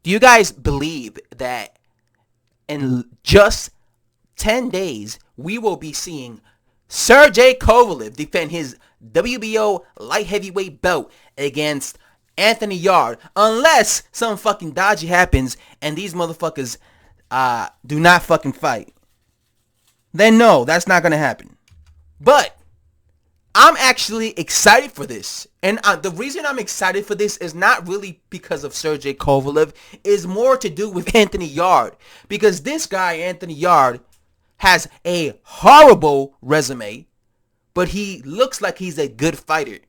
Do you guys believe that in just 10 days we will be seeing Sergey Kovalev defend his WBO light heavyweight belt against Anthony Yard, unless some fucking dodgy happens and these motherfuckers do not fucking fight? Then no, that's not gonna happen. But I'm actually excited for this. And the reason I'm excited for this is not really because of Sergey Kovalev. It's more to do with Anthony Yard. Because this guy, Anthony Yard, has a horrible resume, but he looks like he's a good fighter.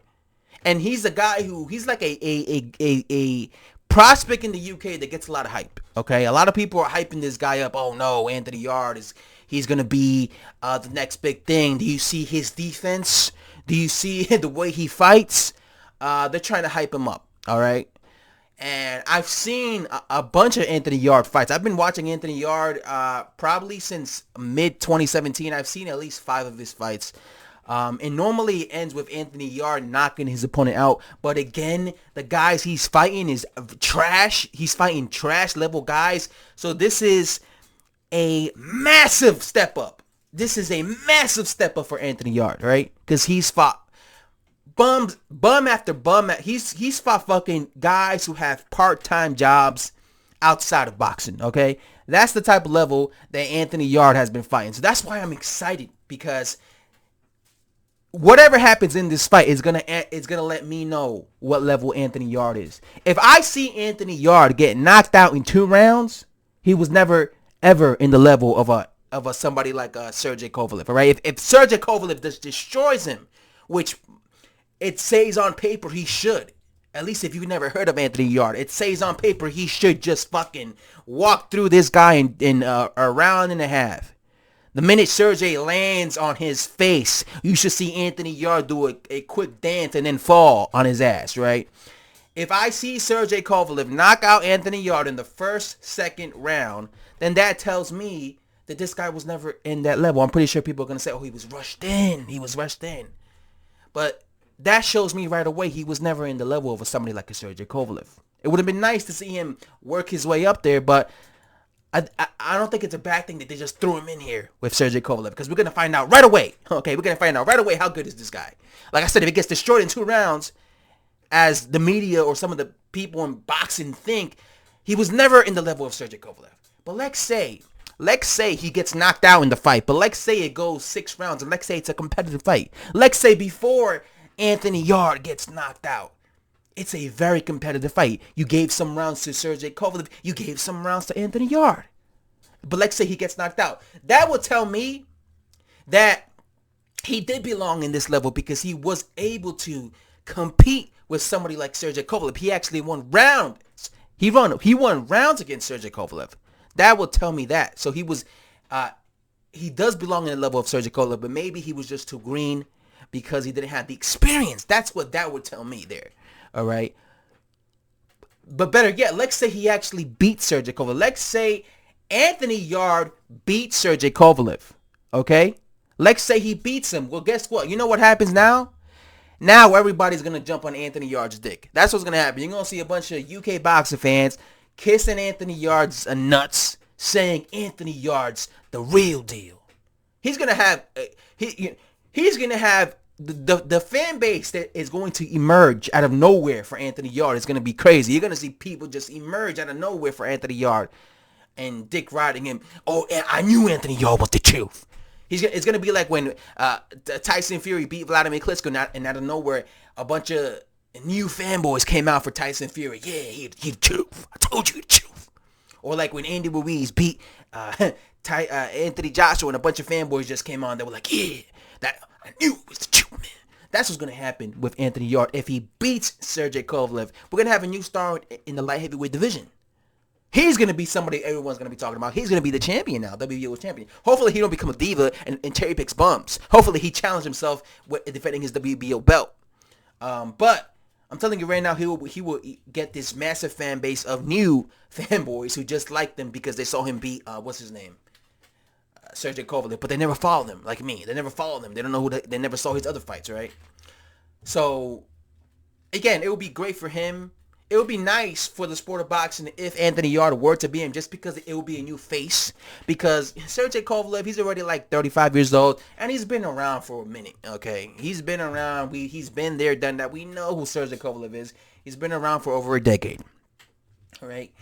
And he's a guy he's like a prospect in the UK that gets a lot of hype. Okay, a lot of people are hyping this guy up. Oh no, Anthony Yard he's gonna be the next big thing. Do you see his defense? Do you see the way he fights? They're trying to hype him up. All right. And I've seen a bunch of Anthony Yard fights. I've been watching Anthony Yard probably since mid-2017. I've seen at least 5 of his fights. And normally it ends with Anthony Yard knocking his opponent out. But again, the guys he's fighting is trash. He's fighting trash level guys. So this is a massive step up. This is a massive step up for Anthony Yard, right? Because he's fought bum after bum. He's fought fucking guys who have part-time jobs outside of boxing, okay? That's the type of level that Anthony Yard has been fighting. So that's why I'm excited, because whatever happens in this fight is gonna let me know what level Anthony Yard is. If I see Anthony Yard get knocked out in 2 rounds, he was never ever in the level of a somebody like Sergey Kovalev, all right? If Sergey Kovalev just destroys him, which it says on paper he should. At least if you've never heard of Anthony Yard, it says on paper he should just fucking walk through this guy in a round and a half. The minute Sergey lands on his face, you should see Anthony Yard do a quick dance and then fall on his ass, right? If I see Sergey Kovalev knock out Anthony Yard in the second round, then that tells me that this guy was never in that level. I'm pretty sure people are going to say, oh, he was rushed in. He was rushed in. But that shows me right away he was never in the level of somebody like a Sergey Kovalev. It would have been nice to see him work his way up there, but I don't think it's a bad thing that they just threw him in here with Sergey Kovalev, because we're going to find out right away. Okay, we're going to find out right away how good is this guy. Like I said, if he gets destroyed in 2 rounds, as the media or some of the people in boxing think, he was never in the level of Sergey Kovalev. But let's say he gets knocked out in the fight, but let's say it goes 6 rounds, and let's say it's a competitive fight. Let's say before Anthony Yard gets knocked out, it's a very competitive fight. You gave some rounds to Sergey Kovalev. You gave some rounds to Anthony Yard. But let's say he gets knocked out. That will tell me that he did belong in this level, because he was able to compete with somebody like Sergey Kovalev. He actually won rounds. He won rounds against Sergey Kovalev. That will tell me that. So he does belong in the level of Sergey Kovalev, but maybe he was just too green because he didn't have the experience. That's what that would tell me there. All right. But better yet, let's say he actually beat Sergey Kovalev. Let's say Anthony Yard beat Sergey Kovalev. Okay? Let's say he beats him. Well, guess what? You know what happens now? Now everybody's going to jump on Anthony Yard's dick. That's what's going to happen. You're going to see a bunch of UK boxing fans kissing Anthony Yard's nuts, saying Anthony Yard's the real deal. He's going to have... He's going to have... The fan base that is going to emerge out of nowhere for Anthony Yard is going to be crazy. You're going to see people just emerge out of nowhere for Anthony Yard and dick riding him. Oh, and I knew Anthony Yard was the truth. It's going to be like when Tyson Fury beat Vladimir Klitschko, and out of nowhere, a bunch of new fanboys came out for Tyson Fury. Yeah, he the truth. I told you the truth. Or like when Andy Ruiz beat Anthony Joshua, and a bunch of fanboys just came on. They were like, yeah, that I knew it was the truth, man. That's what's going to happen with Anthony Yard. If he beats Sergey Kovalev, we're going to have a new star in the light heavyweight division. He's going to be somebody everyone's going to be talking about. He's going to be the champion now, WBO champion. Hopefully he don't become a diva and cherry picks bums. Hopefully he challenged himself with defending his WBO belt. But I'm telling you right now, he will get this massive fan base of new fanboys who just like them because they saw him beat, what's his name? Sergey Kovalev. But they never followed him like me. They never followed him. They don't know they never saw his other fights, right? So, again, it would be great for him. it would be nice for the sport of boxing if Anthony Yarde were to be him, just because it would be a new face. Because Sergey Kovalev, he's already like 35 years old, and he's been around for a minute, okay? He's been around. He's been there, done that. We know who Sergey Kovalev is. He's been around for over a decade, all right?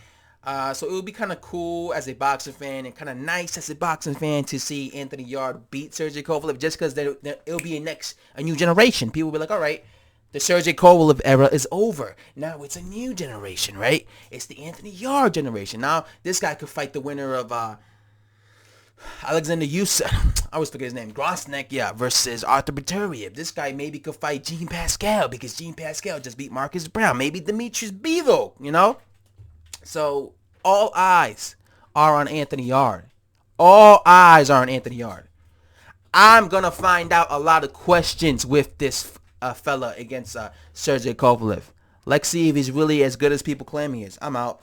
So it would be kind of cool as a boxing fan and kind of nice as a boxing fan to see Anthony Yarde beat Sergey Kovalev, just because it'll be a new generation. People will be like, all right, the Sergey Kovalev era is over. Now it's a new generation, right? It's the Anthony Yarde generation. Now this guy could fight the winner of Alexander Usyk. I always forget his name. Grosnek, yeah, versus Arthur Beterbiev. This guy maybe could fight Jean Pascal, because Jean Pascal just beat Marcus Brown. Maybe Demetrius Bivol, you know? So all eyes are on Anthony Yarde. All eyes are on Anthony Yarde. I'm going to find out a lot of questions with this fella against Sergey Kovalev. Let's see if he's really as good as people claim he is. I'm out.